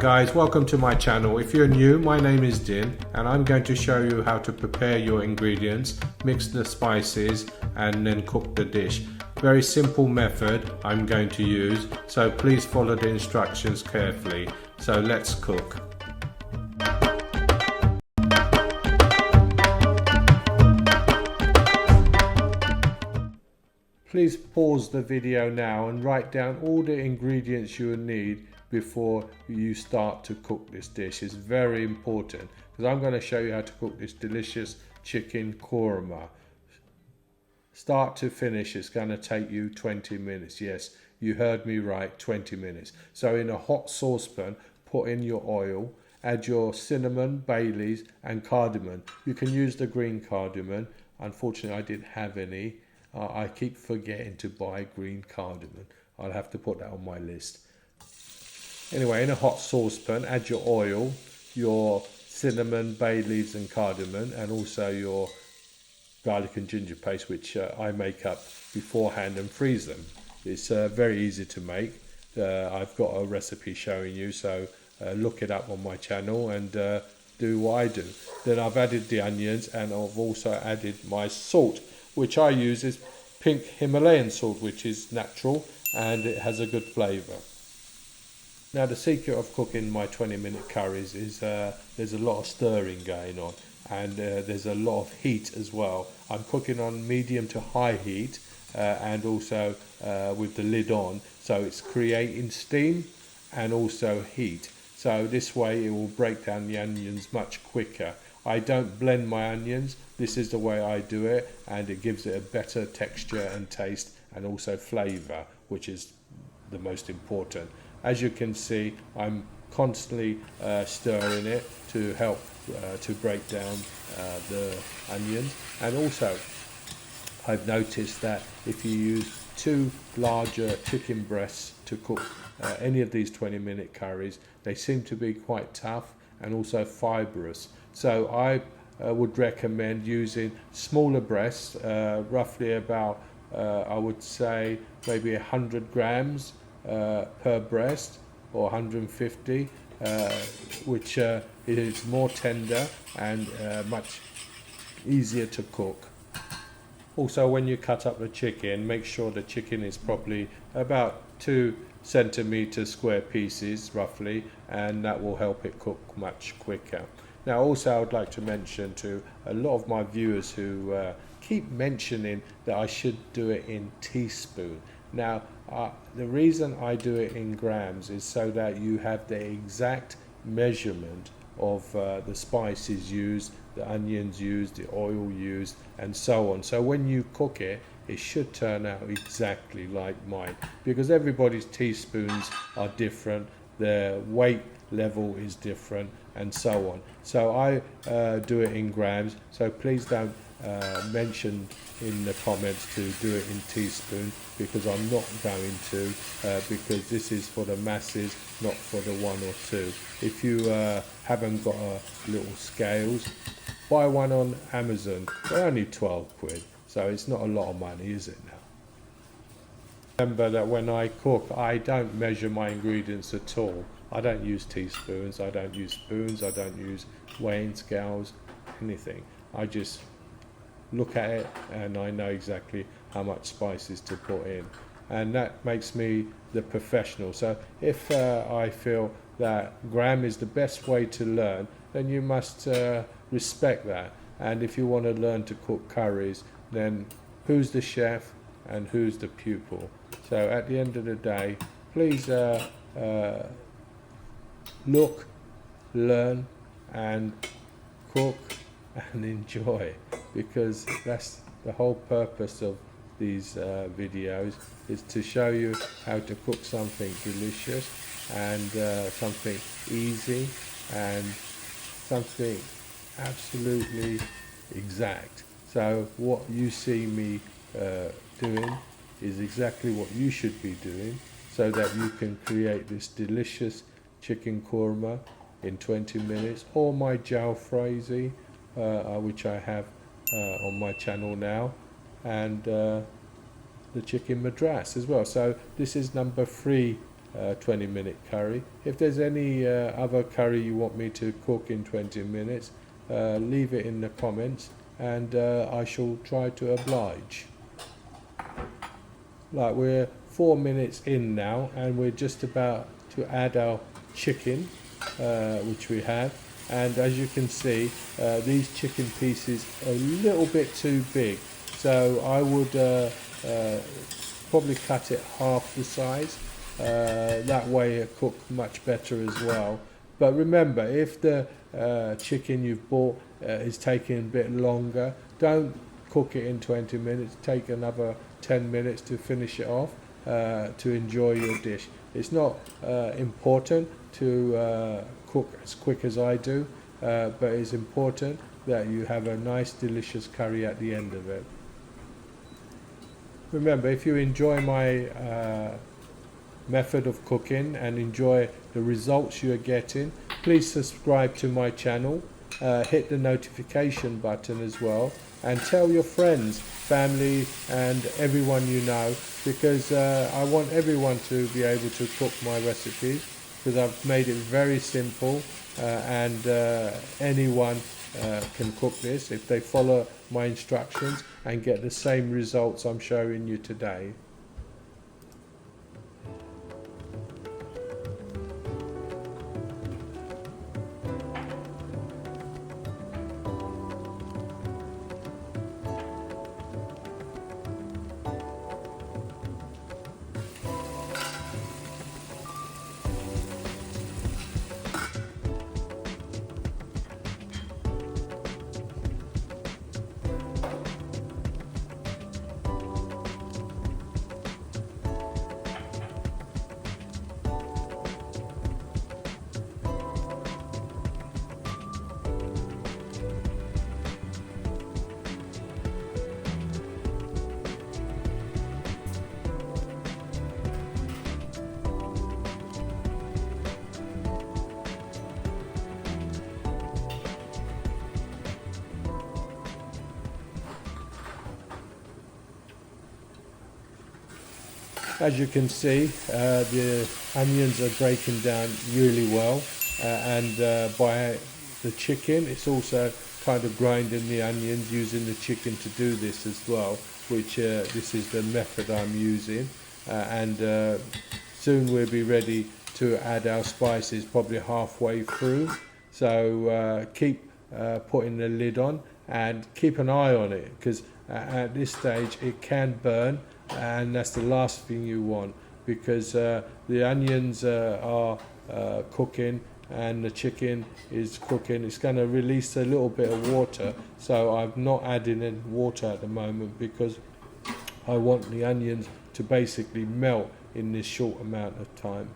Guys, welcome to my channel. If you're new, my name is Din and I'm going to show you how to prepare your ingredients, mix the spices and then cook the dish. Very simple method I'm going to use, so please follow the instructions carefully. So let's cook. Please pause the video now and write down all the ingredients you will need before you start to cook this dish. It's very important because I'm going to show you how to cook this delicious chicken korma. Start to finish, it's going to take you 20 minutes. Yes, you heard me right, 20 minutes. So in a hot saucepan, put in your oil, add your cinnamon, bay leaves and cardamom. You can use the green cardamom. Unfortunately, I didn't have any. I keep forgetting to buy green cardamom. I'll have to put that on my list. Anyway, in a hot saucepan, add your oil, your cinnamon, bay leaves and cardamom, and also your garlic and ginger paste, which I make up beforehand and freeze them. It's very easy to make. I've got a recipe showing you, so look it up on my channel and do what I do. Then I've added the onions and I've also added my salt, which I use is pink Himalayan salt, which is natural and it has a good flavour. Now the secret of cooking my 20-minute curries is there's a lot of stirring going on and there's a lot of heat as well. I'm cooking on medium to high heat and also with the lid on, so it's creating steam and also heat. So this way it will break down the onions much quicker. I don't blend my onions. This is the way I do it, and it gives it a better texture and taste and also flavour, which is the most important. As you can see, I'm constantly stirring it to help to break down the onions. And also I've noticed that if you use 2 larger chicken breasts to cook any of these 20-minute curries, they seem to be quite tough and also fibrous. So I would recommend using smaller breasts, roughly about I would say maybe 100 grams per breast or 150, which is more tender and much easier to cook. Also, when you cut up the chicken, make sure the chicken is probably about 2 centimeter square pieces roughly, and that will help it cook much quicker. Now also I would like to mention to a lot of my viewers who keep mentioning that I should do it in teaspoon. Now the reason I do it in grams is so that you have the exact measurement of the spices used, the onions used, the oil used and so on. So when you cook it, it should turn out exactly like mine, because everybody's teaspoons are different, their weight level is different and so on. So I do it in grams, so please don't mention in the comments to do it in teaspoons, because I'm not going to, because this is for the masses, not for the 1 or 2. If you haven't got little scales, buy one on Amazon. They're only 12 quid, so it's not a lot of money, is it now? Remember that when I cook, I don't measure my ingredients at all. I don't use teaspoons, I don't use spoons, I don't use weighing scales, anything. I just look at it and I know exactly how much spices to put in, and that makes me the professional. So if I feel that gram is the best way to learn, then you must respect that. And if you want to learn to cook curries, then who's the chef and who's the pupil? So at the end of the day, please look, learn and cook and enjoy, because that's the whole purpose of these videos, is to show you how to cook something delicious and something easy and something absolutely exact. So what you see me doing is exactly what you should be doing, so that you can create this delicious chicken korma in 20 minutes, or my jalfrezi, which I have on my channel now, and the chicken madras as well. So this is number 3 20-minute curry. If there's any other curry you want me to cook in 20 minutes, leave it in the comments, and I shall try to oblige. Like, we're 4 minutes in now, and we're just about to add our chicken, which we have. And as you can see, these chicken pieces are a little bit too big, so I would probably cut it half the size. That way it cooks much better as well. But remember, if the chicken you've bought is taking a bit longer, don't cook it in 20 minutes. Take another 10 minutes to finish it off, to enjoy your dish. It's not important to cook as quick as I do, but it's important that you have a nice delicious curry at the end of it. Remember, if you enjoy my method of cooking and enjoy the results you're getting, please subscribe to my channel, hit the notification button as well, and tell your friends, family and everyone you know, because I want everyone to be able to cook my recipes, because I've made it very simple, and anyone can cook this if they follow my instructions and get the same results I'm showing you today. As you can see, the onions are breaking down really well, and by the chicken, it's also kind of grinding the onions, using the chicken to do this as well, which this is the method I'm using, and soon we'll be ready to add our spices, probably halfway through. So keep putting the lid on and keep an eye on it, because at this stage it can burn, and that's the last thing you want, because the onions are cooking and the chicken is cooking. It's going to release a little bit of water, so I'm not adding any water at the moment, because I want the onions to basically melt in this short amount of time.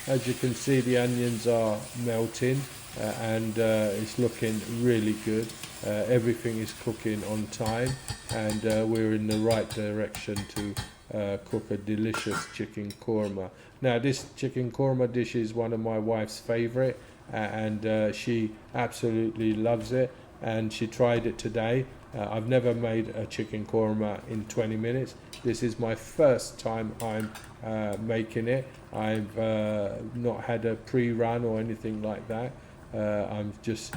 As you can see, the onions are melting, and it's looking really good. Everything is cooking on time, and we're in the right direction to cook a delicious chicken korma. Now, this chicken korma dish is one of my wife's favorite, and she absolutely loves it, and she tried it today. I've never made a chicken korma in 20 minutes. This is my first time I'm making it. I've not had a pre-run or anything like that. I've just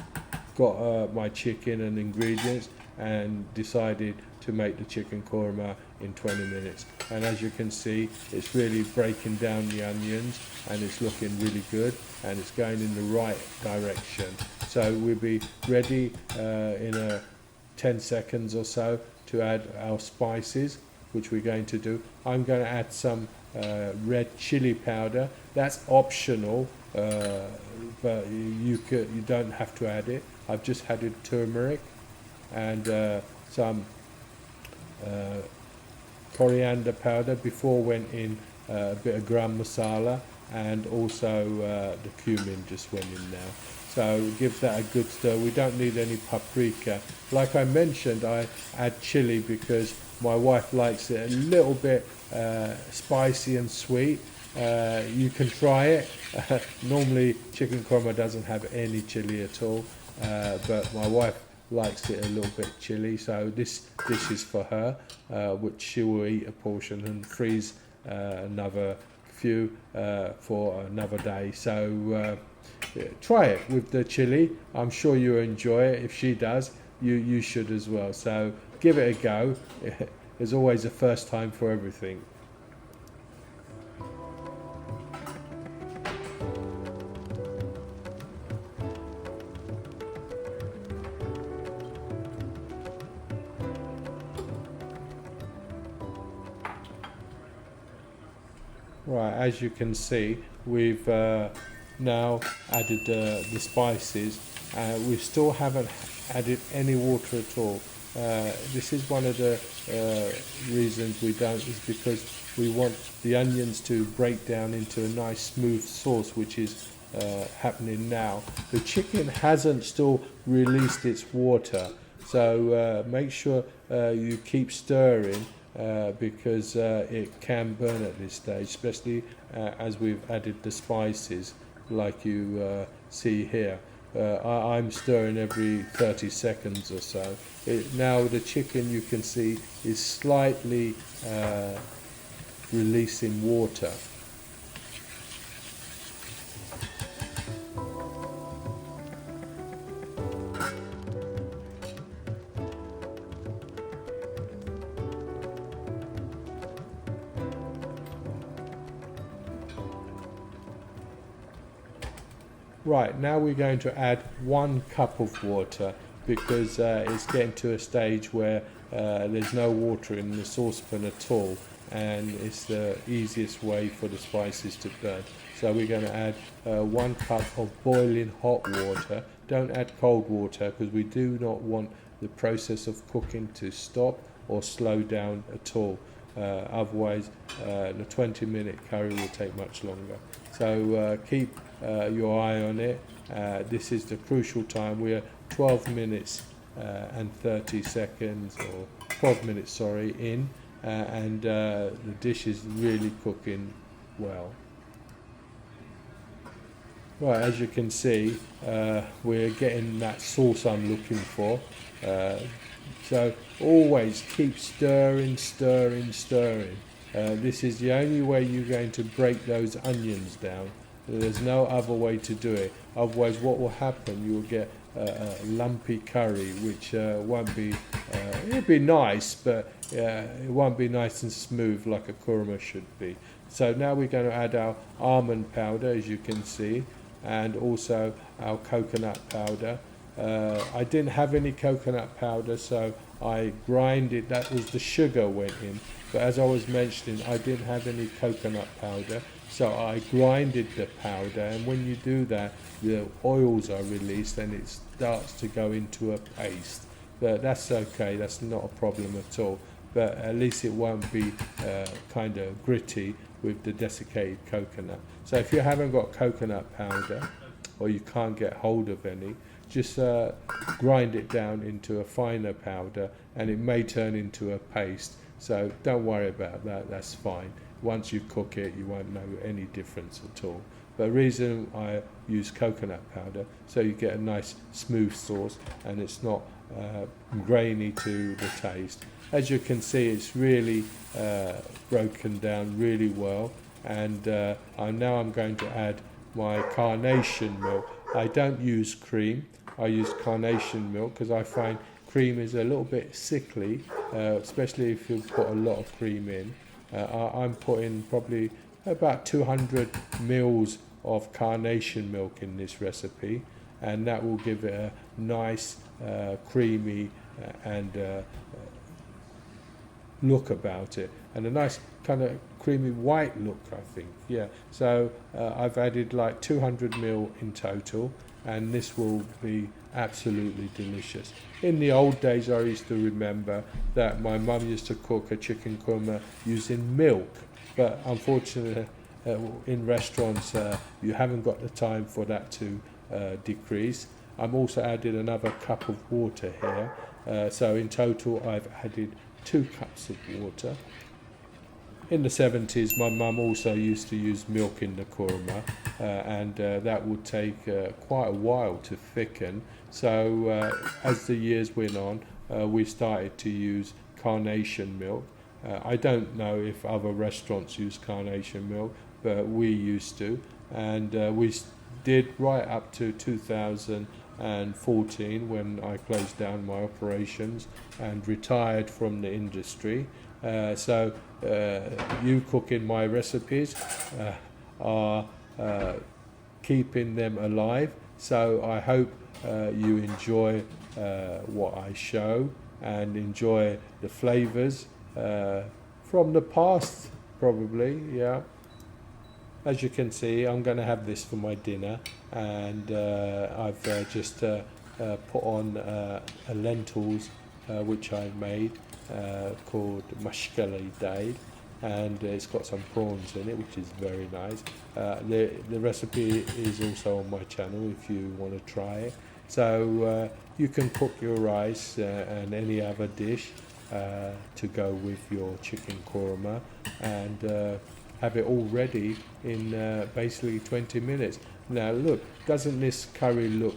got my chicken and ingredients and decided to make the chicken korma in 20 minutes. And as you can see, it's really breaking down the onions, and it's looking really good, and it's going in the right direction. So we'll be ready in 10 seconds or so to add our spices, which we're going to do. I'm going to add some red chili powder. That's optional, but you don't have to add it. I've just added turmeric and some coriander powder. Before went in a bit of garam masala, and also the cumin just went in now. so give that a good stir. We don't need any paprika. Like I mentioned, I add chili because my wife likes it a little bit spicy and sweet. You can try it. Normally chicken korma doesn't have any chili at all, but my wife likes it a little bit chili, so this dish is for her, which she will eat a portion and freeze another few for another day. So try it with the chili. I'm sure you'll enjoy it. If she does, you should as well. So give it a go. There's always a first time for everything. Right, as you can see, we've now added the spices. We still haven't added any water at all. This is one of the reasons we don't, is because we want the onions to break down into a nice smooth sauce, which is happening now. The chicken hasn't still released its water, so make sure you keep stirring. Because it can burn at this stage, especially as we've added the spices like you see here. I'm stirring every 30 seconds or so. Now the chicken, you can see, is slightly releasing water. Right, now we're going to add 1 cup of water because it's getting to a stage where there's no water in the saucepan at all, and it's the easiest way for the spices to burn. So we're going to add 1 cup of boiling hot water. Don't add cold water because we do not want the process of cooking to stop or slow down at all. Otherwise the 20-minute curry will take much longer. So keep your eye on it. This is the crucial time. We're 12 minutes and 30 seconds, or 12 minutes, sorry, in, and the dish is really cooking well. Right, as you can see, we're getting that sauce I'm looking for. So always keep stirring, stirring, stirring. This is the only way you're going to break those onions down. There's no other way to do it. Otherwise, what will happen, you'll get a lumpy curry, which won't be, it'll be nice, but it won't be nice and smooth like a korma should be. So now we're going to add our almond powder, as you can see, and also our coconut powder. I didn't have any coconut powder, so I grinded, that was the sugar went in. But as I was mentioning, I didn't have any coconut powder, so I grinded the powder, and when you do that, the oils are released and it starts to go into a paste. But that's okay, that's not a problem at all. But at least it won't be kind of gritty with the desiccated coconut. So if you haven't got coconut powder, or you can't get hold of any, just grind it down into a finer powder, and it may turn into a paste. So don't worry about that, that's fine. Once you cook it, you won't know any difference at all. But the reason I use coconut powder, so you get a nice smooth sauce and it's not grainy to the taste. As you can see, it's really broken down really well. And now I'm going to add my carnation milk. I don't use cream, I use carnation milk because I find cream is a little bit sickly, especially if you put a lot of cream in. I'm putting probably about 200 mils of carnation milk in this recipe, and that will give it a nice creamy and look about it, and a nice kind of creamy white look, I think. Yeah, so I've added like 200 ml in total, and this will be absolutely delicious. In the old days, I used to remember that my mum used to cook a chicken korma using milk, but unfortunately in restaurants you haven't got the time for that to decrease. I'm also added another cup of water here, so in total I've added 2 cups of water. In the 70s my mum also used to use milk in the korma, and that would take quite a while to thicken, so as the years went on we started to use carnation milk. I don't know if other restaurants use carnation milk, but we used to, and we did right up to 2014 when I closed down my operations and retired from the industry. So you cooking my recipes are keeping them alive, so I hope you enjoy what I show and enjoy the flavors from the past, probably. Yeah, as you can see, I'm going to have this for my dinner, and I've just put on lentils which I've made, called mashkali dal, and it's got some prawns in it, which is very nice. The recipe is also on my channel if you want to try it. So you can cook your rice and any other dish to go with your chicken korma, and have it all ready in basically 20 minutes. Now look, doesn't this curry look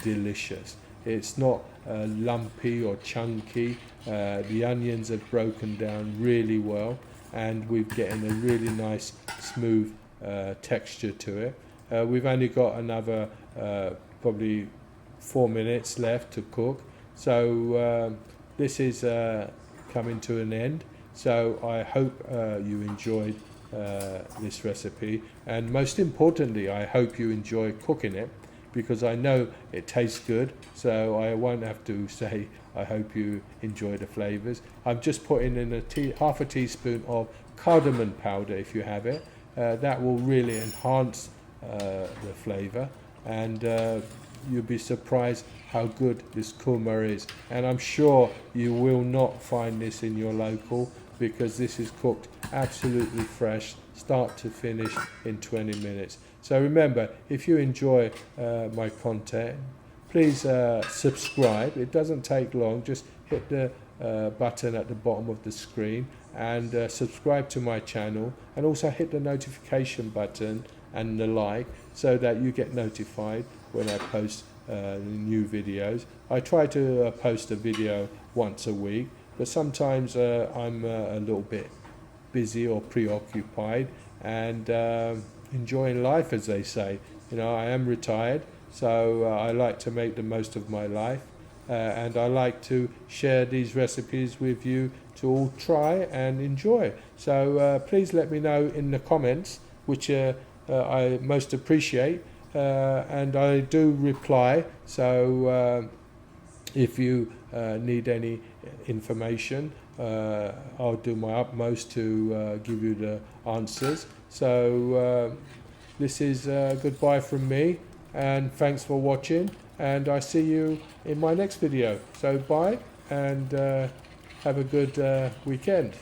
delicious? It's not lumpy or chunky. The onions have broken down really well, and we're getting a really nice smooth texture to it. We've only got another probably 4 minutes left to cook, so this is coming to an end. So I hope you enjoyed this recipe, and most importantly I hope you enjoy cooking it, because I know it tastes good, so I won't have to say I hope you enjoy the flavors. I'm just putting in half a teaspoon of cardamom powder if you have it. That will really enhance the flavor, and you'll be surprised how good this korma is. And I'm sure you will not find this in your local, because this is cooked absolutely fresh, start to finish, in 20 minutes. So remember, if you enjoy my content, please subscribe. It doesn't take long. Just hit the button at the bottom of the screen and subscribe to my channel, and also hit the notification button and the like, so that you get notified when I post new videos. I try to post a video once a week, but sometimes I'm a little bit busy or preoccupied, and enjoying life, as they say. You know, I am retired, so I like to make the most of my life, and I like to share these recipes with you to all try and enjoy. So please let me know in the comments, which I most appreciate, and I do reply. So if you need any information, I'll do my utmost to give you the answers. So this is goodbye from me, and thanks for watching, and I see you in my next video. So bye, and have a good weekend.